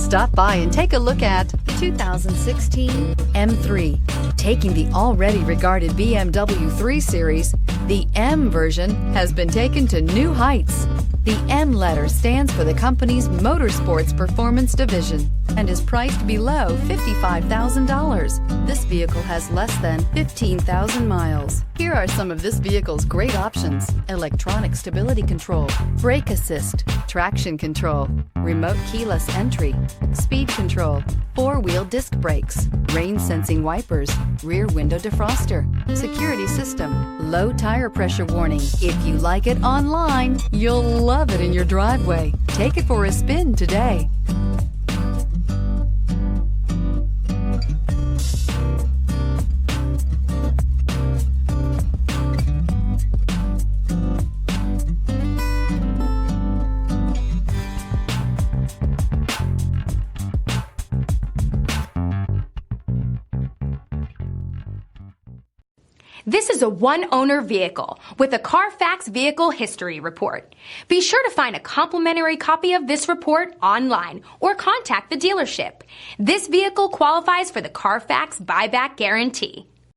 Stop by and take a look at the 2016 M3. Taking the already regarded BMW 3 Series, the M version has been taken to new heights. The M letter stands for the company's Motorsports Performance Division and is priced below $55,000. This vehicle has less than 15,000 miles. Here are some of this vehicle's great options: electronic stability control, brake assist, traction control, remote keyless entry, speed control, four-wheel disc brakes, rain-sensing wipers, rear window defroster, security system, low tire pressure warning. If you like it online, you'll love it in your driveway. Take it for a spin today. This is a one-owner vehicle with a Carfax Vehicle History Report. Be sure to find a complimentary copy of this report online or contact the dealership. This vehicle qualifies for the Carfax Buyback Guarantee.